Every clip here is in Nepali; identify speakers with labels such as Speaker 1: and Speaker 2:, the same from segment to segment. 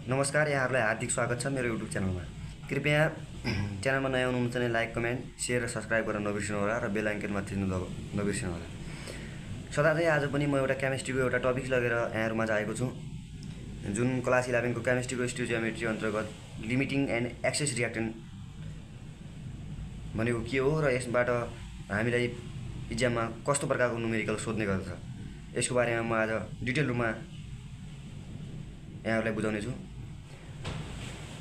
Speaker 1: नमस्कार, यहाँहरूलाई हार्दिक स्वागत छ मेरो युट्युब च्यानलमा। कृपया च्यानलमा नयाँ हुनुहुन्छ भने लाइक, कमेन्ट, सेयर र सब्सक्राइब गर्न नबिर्सनु होला र बेल आइकनमा थिच्नु नबिर्सनु होला। सदाझै आज पनि म एउटा केमिस्ट्रीको एउटा टपिक लगेर यहाँहरूमा आएको छु, जुन क्लास 11 को केमिस्ट्रीको स्टोइचियोमेट्री अन्तर्गत लिमिटिङ एन्ड एक्सेस रियाक्टेन्ट भनेको के हो र यसबाट हामीलाई इक्जाममा कस्तो प्रकारको न्युमेरिकल सोध्ने गर्दछ, यसको बारेमा म आज डिटेल रूपमा यहाँहरूलाई बुझाउने छु।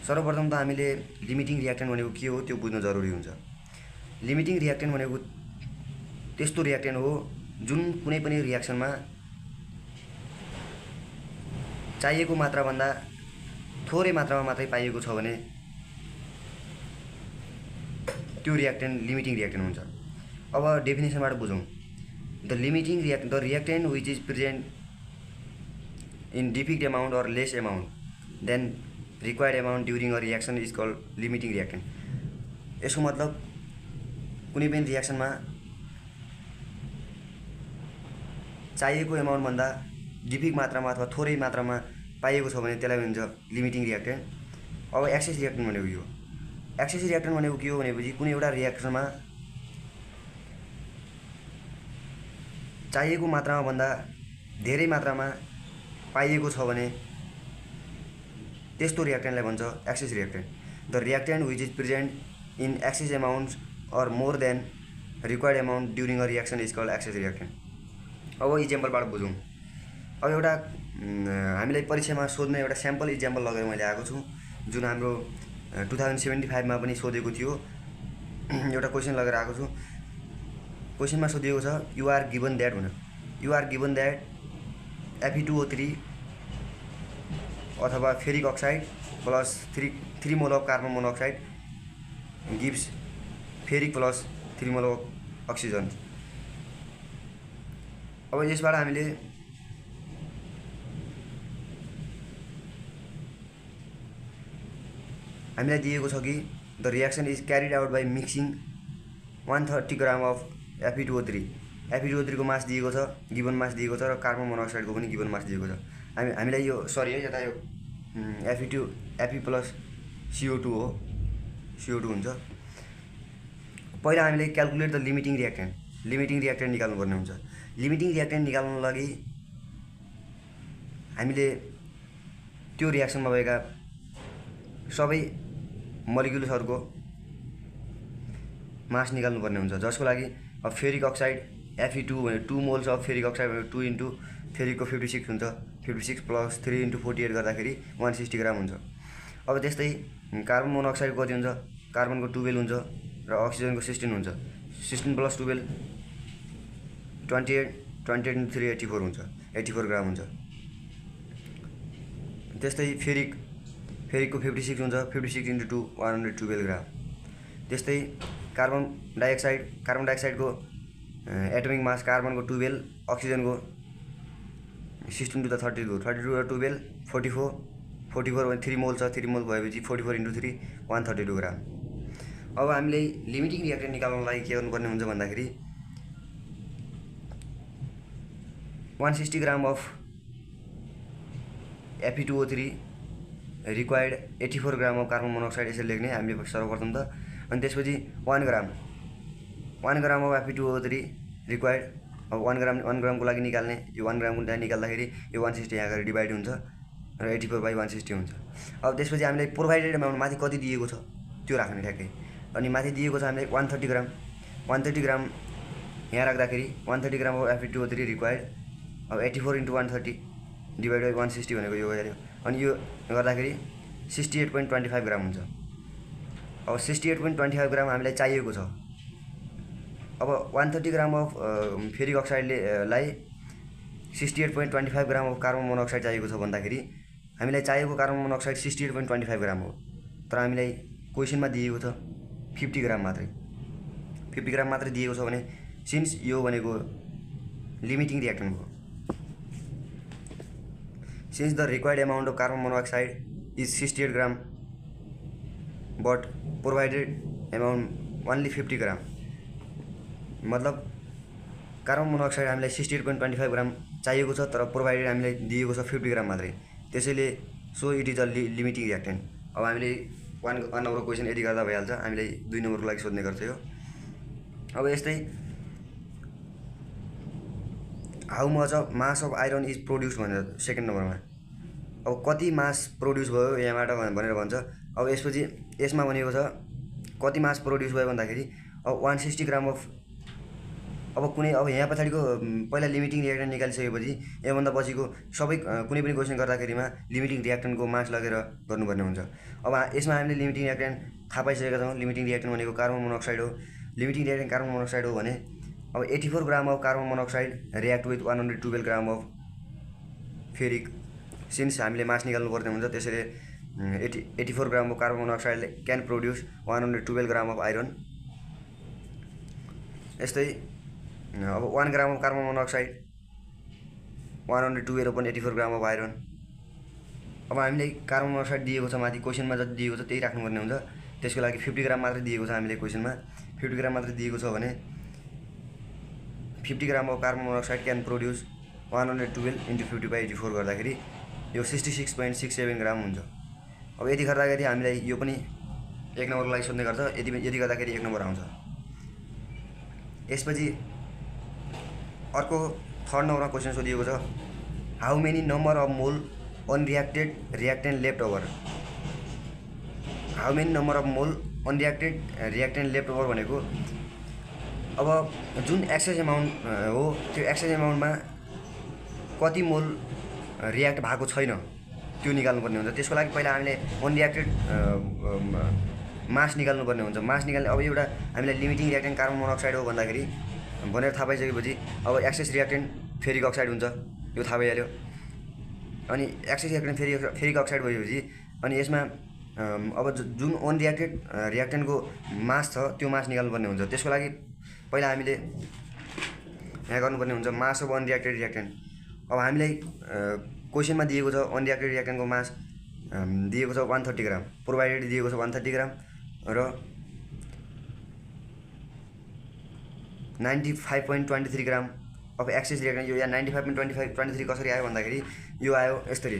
Speaker 1: सर्वप्रथम त हामीले लिमिटिङ रियाक्टेन्ट भनेको के हो त्यो बुझ्न जरुरी हुन्छ। लिमिटिङ रियाक्टेन्ट भनेको त्यस्तो रियाक्टेन्ट हो जुन कुनै पनि रियाक्सनमा चाहिएको मात्राभन्दा थोरै मात्रामा मात्रै पाइएको छ भने त्यो रियाक्टेन्ट लिमिटिङ रियाक्टेन्ट हुन्छ। अब डेफिनेसनबाट बुझौँ। The reactant which is present in defect amount or less amount than required amount during a reaction is called limiting reactant। यसको मतलब कुनै पनि रियाक्सनमा चाहिएको एमाउन्ट भन्दा डिफिक मात्रामा अथवा थोरै मात्रामा पाइएको छ भने त्यसलाई भनिन्छ लिमिटिङ रियाक्टेन्ट। अब एक्सेस रियाक्टेन्ट भनेको के हो? एक्सेस रियाक्टेन्ट भनेको के हो भनेपछि कुनै एउटा रियाक्सनमा चाहिएको मात्रामा भन्दा धेरै मात्रामा पाइएको छ भने त्यस्तो रियाक्टेन्टलाई भन्छ excess reactant. The reactant which is present in excess amount or more than required amount during a reaction is called excess reactant. अब इक्जाम्पलबाट बुझौँ। अब एउटा हामीलाई परीक्षामा सोध्ने एउटा स्याम्पल इक्जाम्पल लगेर मैले आएको छु, जुन हाम्रो 2075 मा पनि सोधेको थियो। एउटा क्वेसन लगेर आएको छु। क्वेसनमा सोधिएको छ युआर गिभन द्याट भनेर। युआर गिभन द्याट Fe2O3 अथवा ferric oxide plus 3 mole of carbon monoxide gives ferric plus 3 mole of oxygen. अब यसबाट हामीलाई दिएको छ कि the reaction is carried out by mixing 130 gram of Fe2O3। Fe2O3 को मास दिएको छ, गिभन मास दिएको छ, र कार्बन मोनोक्साइडको पनि गिभन मास दिएको छ। हामीलाई यो सरी है, यता यो Fe प्लस CO2 हो, CO2 हुन्छ। पहिला हामीले क्याल्कुलेट द लिमिटिङ रियाक्टेन्ट निकाल्नुपर्ने हुन्छ। लिमिटिङ रियाक्टेन्ट निकाल्नको लागि हामीले त्यो रियाक्सनमा भएका सबै मोलिक्युल्सहरूको मास निकाल्नुपर्ने हुन्छ, जसको लागि अब फेरिक अक्साइड Fe2 भने 2 मोल्स अफ फेरिक अक्साइड भने 2 इन्टु फेरिकको 56 हुन्छ, 56 प्लस 3 इन्टु 48 गर्दाखेरि 160 ग्राम हुन्छ। अब त्यस्तै कार्बन मोनोक्साइडको कति हुन्छ? कार्बनको 12 हुन्छ र अक्सिजनको 16 हुन्छ। 16 प्लस 12 28 इन्टु 3 84 हुन्छ, 84 ग्राम हुन्छ। त्यस्तै फेरिकको 56 हुन्छ, 56 इन्टु 2 112 ग्राम। त्यस्तै कार्बन डाइअक्साइडको एटोमिक मास कार्बनको 12, अक्सिजनको 16 टु द 32 र 12 44 भने 3 मोल छ, 3 मोल भएपछि 44 इन्टु 3 132 ग्राम। अब हामीले लिमिटिङ रियाक्टेन्ट निकाल्नको लागि के गर्नुपर्ने हुन्छ भन्दाखेरि 160 ग्राम of Fe2O3 required 84 gram of carbon monoxide यसरी लेख्ने हामीले सर्वप्रथम त। अनि त्यसपछि 1 ग्राम अफ Fe2O3 रिक्वायर्ड। अब 1 ग्रामको लागि निकाल्ने, यो 1 ग्रामको लागि निकाल्दाखेरि यो 160 यहाँ गएर डिभाइड हुन्छ र 84/160 हुन्छ। अब त्यसपछि हामीलाई प्रोभाइडेड एमाउन्ट माथि कति दिएको छ त्यो राख्ने ठ्याक्कै। अनि माथि दिएको छ हामीलाई 130 ग्राम यहाँ राख्दाखेरि 130 ग्राम अफ Fe2O3 रिक्वायर्ड। अब 84 इन्टु 130 डिभाइड बाई 160 भनेको यो गऱ्यो। अनि यो गर्दाखेरि 68.25 ग्राम हुन्छ। अब 68.25 ग्राम हामीलाई चाहिएको छ। अब 130 ग्राम अफ फेरिक अक्साइडलाई 68.25 ग्राम अफ कार्बन मोनोक्साइड चाहिएको छ भन्दाखेरि हामीलाई चाहिएको कार्बन मोनोक्साइड 68.25 ग्राम हो, तर हामीलाई क्वेसनमा दिएको छ 50 ग्राम मात्रै। 50 ग्राम मात्रै दिएको छ भने सिन्स यो भनेको लिमिटिङ रियाक्टेन्ट हो, since the required amount of carbon monoxide is 68 gram but provided amount only 50 ग्राम, मतलब कार्बन मोनोक्साइड हामीलाई 68.25 ग्राम चाहिएको छ तर प्रोभाइडेड हामीलाई दिएको छ 50 ग्राम मात्रै। त्यसैले so it is a limiting reactant. अब हामीले 1 नम्बरको क्वेसन यदि गर्दा भइहाल्छ। हामीलाई 2 नम्बरको लागि सोध्ने गर्छ यो। अब यस्तै how much of mass of iron is produce भनेर सेकेन्ड नम्बरमा अब कति मास प्रोड्युस भयो यहाँबाट भनेर भन्छ। अब यसपछि यसमा भनेको छ कति मास प्रोड्युस भयो भन्दाखेरि अब 160 ग्राम अफ अब कुनै अब यहाँ पछाडिको पहिला लिमिटिङ रियाक्टेन्ट निकालिसकेपछि योभन्दा पछिको सबै कुनै पनि क्वेसन गर्दाखेरिमा लिमिटिङ रियाक्टेन्टको मास लगेर गर्नुपर्ने हुन्छ। अब यसमा हामीले लिमिटिङ रियाक्टेन्ट थाहा पाइसकेका छौँ। लिमिटिङ रियाक्टेन्ट भनेको कार्बन मोनोक्साइड हो। लिमिटिङ रियाक्टेन्ट कार्बन मोनोक्साइड हो भने अब 84 gram of carbon monoxide react with 112 gram of ferric. Since हामीले मास निकाल्नु पर्ने हुन्छ त्यसैले 84 ग्राम अफ कार्बन मोनोक्साइडले can produce 112 gram of iron. यस्तै अब 1 gram of carbon monoxide 112 upon 84 gram of iron. अब हामीले कार्बन मोनोक्साइड दिएको छ माथि क्वेसनमा जति दिएको छ त्यही राख्नुपर्ने हुन्छ। त्यसको लागि 50 ग्राम मात्रै दिएको छ हामीले क्वेसनमा 50 ग्राम मात्रै दिएको छ भने 50 gram of carbon monoxide can produce 112 × 50/84 गर्दाखेरि यो 66.67 ग्राम हुन्छ। अब यति गर्दाखेरि हामीलाई यो पनि 1 नम्बरको लागि सोध्ने गर्छ। यदि गर्दाखेरि 1 नम्बर आउँछ। यसपछि अर्को थर्ड नम्बरमा क्वेसन सोधिएको छ how many number of mole unreacted reactant left over. How many number of mole unreacted reactant left over भनेको अब जुन एक्सेस एमाउन्ट हो त्यो एक्सेस एमाउन्टमा कति मोल रियाक्ट भएको छैन त्यो निकाल्नुपर्ने हुन्छ। त्यसको लागि पहिला हामीले अनरियाक्टेड मास निकाल्नुपर्ने हुन्छ। मास निकाल्ने अब एउटा हामीलाई लिमिटिङ रियाक्टेन्ट कार्बन मोनोक्साइड हो भन्दाखेरि भनेर थाहा पाइसकेपछि अब एक्सेस रियाक्टेन्ट फेरिक अक्साइड हुन्छ यो थाहा भइहाल्यो। अनि एक्सेस रियाक्टेन्ट फेरिक अक्साइड भएपछि अनि यसमा अब जुन अनरियाक्टेड रियाक्टेन्टको मास छ त्यो मास निकाल्नुपर्ने हुन्छ। त्यसको लागि पहिला हामीले यहाँ गर्नुपर्ने हुन्छ मास अफ अनरियाक्टेड रियाक्टेन्ट। अब हामीलाई क्वेसनमा दिएको छ अनरियाक्टेड रियाक्टेन्टको मास दिएको छ 130 ग्राम प्रोभाइडेड दिएको छ 130 ग्राम र 95.23 ग्राम अफ एक्सेस रियाक्टेन्ट। यो यहाँ 95.23 कसरी आयो भन्दाखेरि यो आयो यसरी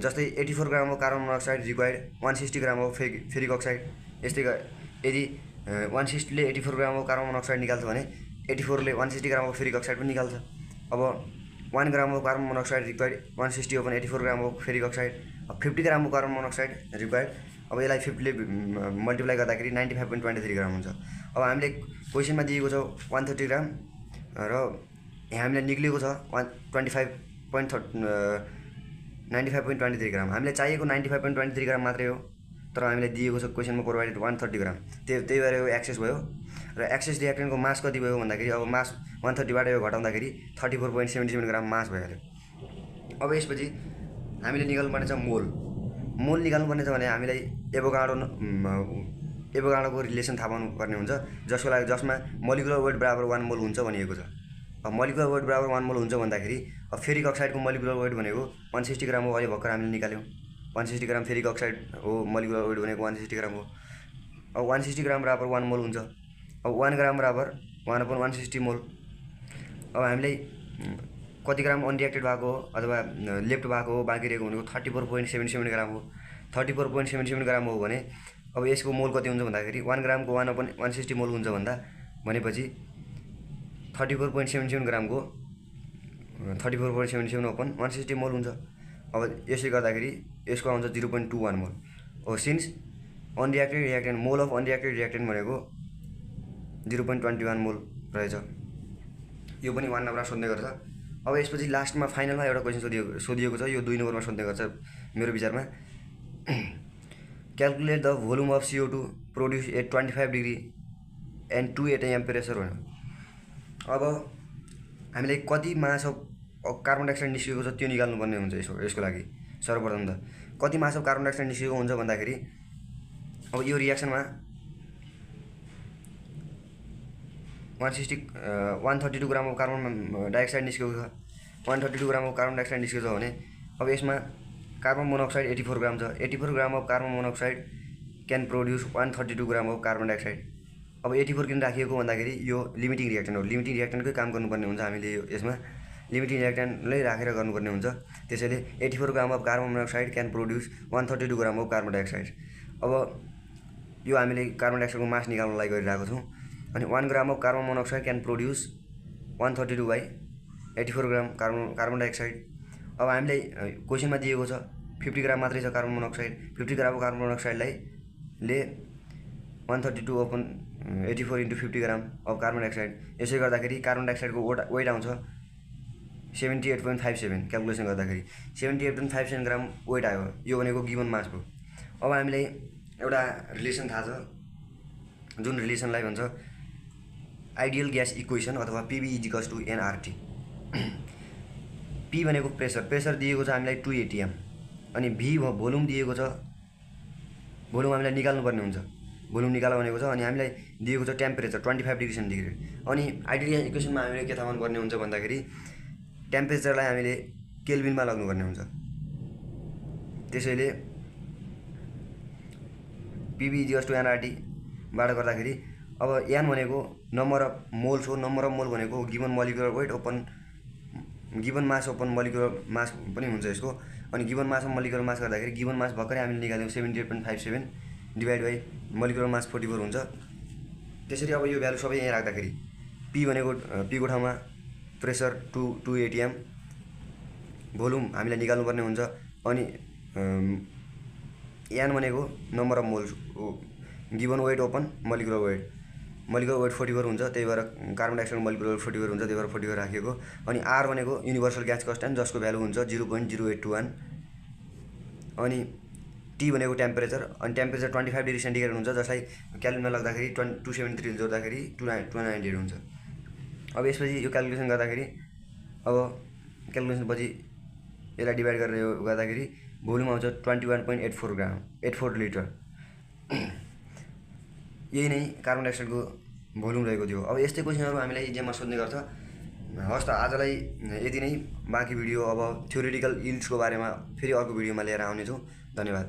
Speaker 1: जस्तै 84 gram of carbon monoxide required 160 gram of ferric oxide. यस्तै यदि 160 ले 84 ग्राम अफ कार्बन मोनोक्साइड निकाल्छ भने 84 ले 160 ग्राम अफ फेरिक अक्साइड पनि निकाल्छ। अब 1 gram of carbon monoxide required 160 upon 84 gram of ferric oxide. 50 gram of carbon monoxide required अब यसलाई 50 ले मल्टिप्लाई गर्दाखेरि 95.23 ग्राम हुन्छ। अब हामीले क्वेसनमा दिएको छ 130 ग्राम र यहाँ हामीलाई निक्लिएको छ 95.23 ग्राम। हामीलाई चाहिएको 95.23 ग्राम मात्रै हो तर हामीलाई दिएको छ क्वेसनमा प्रोभाइडेड 130 ग्राम। त्यही भएर यो एक्सेस भयो र एक्सेस रियाक्टेन्टको मास कति भयो भन्दाखेरि अब मास 130बाट यो घटाउँदाखेरि 34.77 ग्राम मास भइहाल्यो। अब यसपछि हामीले निकाल्नुपर्ने छ मोल निकाल्नुपर्ने छ भने हामीलाई एभोगाड्रोको रिलेसन थाहा पाउनुपर्ने हुन्छ जसमा मोलिकुलर वेट बराबर 1 मोल हुन्छ भनिएको छ। अब मोलिकुलर वेट बराबर 1 मोल हुन्छ भन्दाखेरि अब फेरिक अक्साइडको मोलिकुलर वेट भनेको 160 ग्राम हो। अहिले भर्खर हामीले निकाल्यौँ 160 ग्राम फेरिक अक्साइड हो मोलिकुलर वेट भनेको 160 ग्राम हो। अब 160 ग्राम बराबर 1 मोल हुन्छ। अब 1 ग्राम बराबर 1/160 मोल। अब हामीलाई कति ग्राम अनरियाक्टेड भएको हो अथवा लेफ्ट भएको हो बाँकी रहेको भनेको 34.77 ग्राम हो। 34.77 ग्राम हो भने अब यसको मोल कति हुन्छ भन्दाखेरि 1 ग्रामको 1/160 मोल हुन्छ भनेपछि 34.77 ग्रामको 34.77 अपन 160 मोल हुन्छ। अब यसले गर्दाखेरि यसको आउँछ 0.21 मोल हो। Since unreacted reactant mole of unreacted reactant भनेको 0.21 मोल रहेछ। यो पनि 1 नम्बरमा सोध्ने गर्छ। अब यसपछि लास्टमा फाइनलमा एउटा क्वेसन सोधिएको छ यो 2 नम्बरमा सोध्ने गर्छ मेरो विचारमा। Calculate the volume of CO2 produce at 25 degree and 2 atm pressure भन्यो। अब हामीलाई कति मास अफ कार्बन डाइअक्साइड निस्केको छ त्यो निकाल्नुपर्ने हुन्छ। यसको लागि सर्वप्रथम त कति मास अफ कार्बन डाइअक्साइड निस्केको हुन्छ भन्दाखेरि अब यो रियाक्सनमा 132 ग्राम अफ कार्बन डाइअक्साइड निस्केको छ। 132 ग्राम अफ कार्बन डाइअक्साइड निस्केको छ भने अब यसमा कार्बन मोनोक्साइड 84 ग्राम छ। 84 gram of carbon monoxide can produce 132 gram of carbon dioxide. अब 84 किन राखिएको भन्दाखेरि यो लिमिटिङ रियाक्टेन्ट हो। लिमिटिङ रियाक्टेन्टकै काम गर्नुपर्ने हुन्छ हामीले यसमा। लिमिटिङ रियाक्टेन्टलाई राखेर गर्नुपर्ने हुन्छ। त्यसैले 84 gram of carbon monoxide can produce 132 gram of carbon dioxide. अब यो हामीले कार्बन डाइअक्साइडको मास निकाल्नलाई गरिरहेको छौँ। अनि 1 gram of carbon monoxide can produce 132 by 84 gram carbon dioxide. अब हामीलाई क्वेसनमा दिएको छ 50 ग्राम मात्रै छ कार्बन मोनोक्साइड। 50 ग्रामको कार्बन मोनोक्साइडलाई 132 upon 84 into 50 gram of carbon dioxide. यसै गर्दाखेरि कार्बन डाइअक्साइडको वेट आउँछ 78.57। क्यालकुलेसन गर्दाखेरि 78.57 ग्राम वेट आयो। यो भनेको गिभन मास भयो। अब हामीलाई एउटा रिलेसन थाहा छ, जुन रिलेसनलाई भन्छ आइडियल ग्यास इक्वेसन अथवा PV equals to nRT। P भनेको प्रेसर दिएको छ हामीलाई 2 atm। अनि V भोल्युम दिएको छ, भोल्युम हामीलाई निकाल्नुपर्ने हुन्छ। भोल्युम निकाल भनेको छ। अनि हामीलाई दिएको छ टेम्परेचर 25 डिग्री सेन्टिग्रेड। अनि आइडियल ग्यास इक्वेसनमा हामीले के थाहा पाउनुपर्ने हुन्छ भन्दाखेरि टेम्परेचरलाई हामीले केल्भिनमा लाग्नुपर्ने हुन्छ। त्यसैले PV इजिकल्स टु nRT बाट गर्दाखेरि अब n भनेको नम्बर अफ मोल्स हो। नम्बर अफ मोल भनेको given molecular weight upon given mass upon molecular mass पनि हुन्छ यसको। अनि गिभन मास मोलिकुलर मास गर्दाखेरि गिभन मास भर्खरै हामीले निकाल्यौँ 78.57 डिभाइड बाई मोलिकुलर मास 44 हुन्छ। त्यसरी अब यो भ्यालु सबै यहीँ राख्दाखेरि P भनेको P को ठाउँमा प्रेसर 2 atm, भोल्युम हामीलाई निकाल्नुपर्ने हुन्छ। अनि n भनेको नम्बर अफ मोल्स हो, given weight upon molecular weight 44 हुन्छ। त्यही भएर कार्बन डाइअक्साइड मोलिकुलर वेट 44 हुन्छ, त्यही भएर 44 राखिएको। अनि R भनेको युनिभर्सल ग्यास कन्स्ट्यान्ट जसको भ्यालु हुन्छ 0.0821। अनि T भनेको टेम्परेचर, अनि टेम्परेचर 25 डिग्री सेन्टिग्रेड हुन्छ, जसलाई क्याल्भिनमा लाग्दाखेरि 273 जोड्दाखेरि 298 हुन्छ। अब यसपछि यो क्यालकुलेसन गर्दाखेरि अब क्यालकुलेसन पछि यसलाई डिभाइड गरेर यो गर्दाखेरि भोल्युम आउँछ 21.84 ग्राम 84 लिटर। यही नै कार्बन डाइअक्साइडको भोल्युम रहेको थियो। अब यस्तै क्वेसनहरू हामीलाई इक्जाममा सोध्ने गर्छ। हस् त आजलाई यति नै। बाँकी भिडियो अब थ्योरिटिकल यिल्ड्सको बारेमा फेरि अर्को भिडियोमा लिएर आउनेछु। धन्यवाद।